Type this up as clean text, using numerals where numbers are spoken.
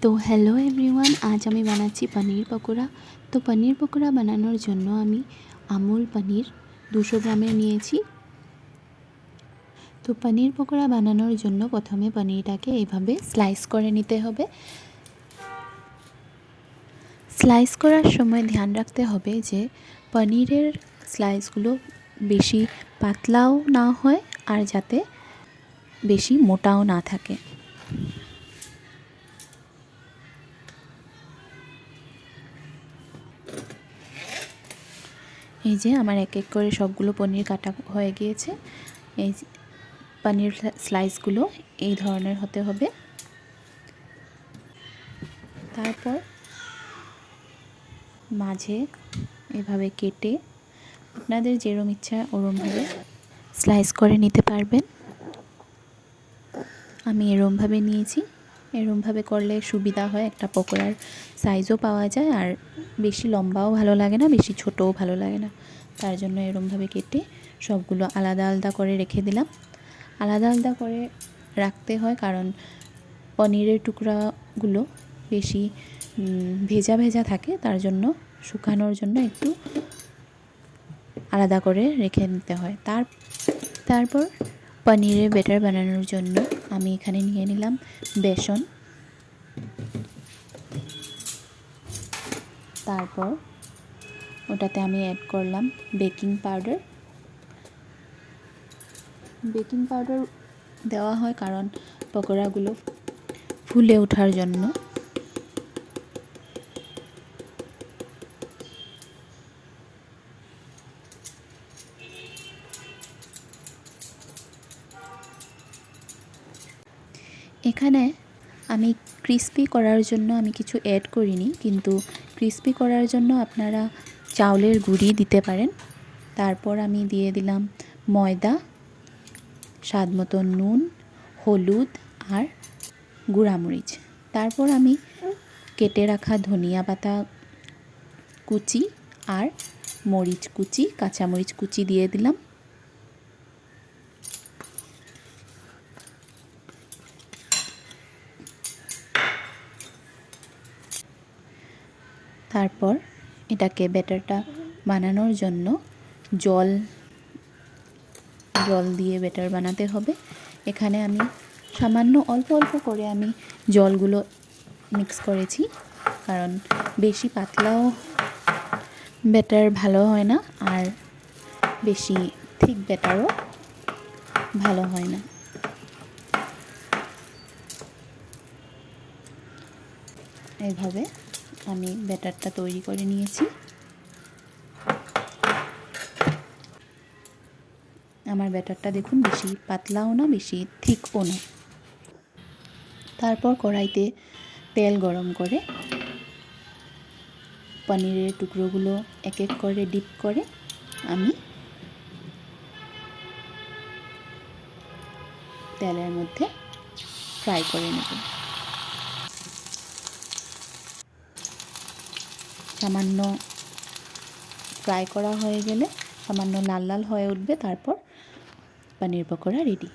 তো hello everyone, আজ আমি বানাচ্ছি পনির পকোড়া। তো পনির পকোড়া বানানোর জন্য আমি আমুল পনির 200 গ্রামের নিয়েছি। তো পনির পকোড়া বানানোর জন্য প্রথমে পনিরটাকে এইভাবে স্লাইস করে নিতে হবে। স্লাইস করার সময় ধ্যান রাখতে হবে যে পনিরের স্লাইসগুলো বেশি পাতলাও না হয় আর যাতে বেশি মোটাও না থাকে। এই যে আমার এক এক করে সবগুলো পনির কাটা হয়ে গিয়েছে। এই পনির স্লাইসগুলো এই ধরনের হতে হবে। তারপর মাঝে এভাবে কেটে আপনাদের যেরকম ইচ্ছা ওরমভাবে স্লাইস করে নিতে পারবেন। আমি এরমভাবে নিয়েছি। এরমভাবে করলে সুবিধা হয়, একটা পকোড়ার সাইজও পাওয়া যায় আর বেশি লম্বাও ভালো লাগে না, বেশি ছোটও ভালো লাগে না। তার জন্য এরমভাবে কেটে সবগুলো আলাদা আলাদা করে রেখে দিলাম। আলাদা আলাদা করে রাখতে হয় কারণ পনিরের টুকরাগুলো বেশি ভেজা ভেজা থাকে, তার জন্য শুকানোর জন্য একটু আলাদা করে রেখে নিতে হয়। তারপর পনিরের ব্যাটার বানানোর জন্য আমি এখানে নিয়ে নিলাম বেসন। তারপর ওটাতে আমি অ্যাড করলাম বেকিং পাউডার। বেকিং পাউডার দেওয়া হয় কারণ পকোড়াগুলো ফুলে ওঠার জন্য। এখানে আমি ক্রিস্পি করার জন্য আমি কিছু অ্যাড করিনি, কিন্তু ক্রিস্পি করার জন্য আপনারা চাউলের গুঁড়ি দিতে পারেন। তারপর আমি দিয়ে দিলাম ময়দা, স্বাদ মতো নুন, হলুদ আর গুঁড়ামরিচ। তারপর আমি কেটে রাখা ধনিয়া পাতা কুচি আর মরিচ কুচি, কাঁচামরিচ কুচি দিয়ে দিলাম। তারপর এটাকে ব্যাটারটা বানানোর জন্য জল দিয়ে ব্যাটার বানাতে হবে। এখানে আমি সামান্য অল্প অল্প করে আমি জলগুলো মিক্স করেছি, কারণ বেশি পাতলাও ব্যাটার ভালো হয় না আর বেশি থিক ব্যাটারও ভালো হয় না। এইভাবে আমি ব্যাটারটা তৈরি করে নিয়েছি। আমার ব্যাটারটা দেখুন বেশি পাতলাও না বেশি থিকও না। তারপর কড়াইতে তেল গরম করে পনিরের টুকরোগুলো এক এক করে ডিপ করে আমি তেলের মধ্যে ফ্রাই করে নেব। সামান্য ফ্রাই করা হয়ে গেলে সামান্য লাল লাল হয়ে উঠবে, তারপর পনির পকোড়া রেডি।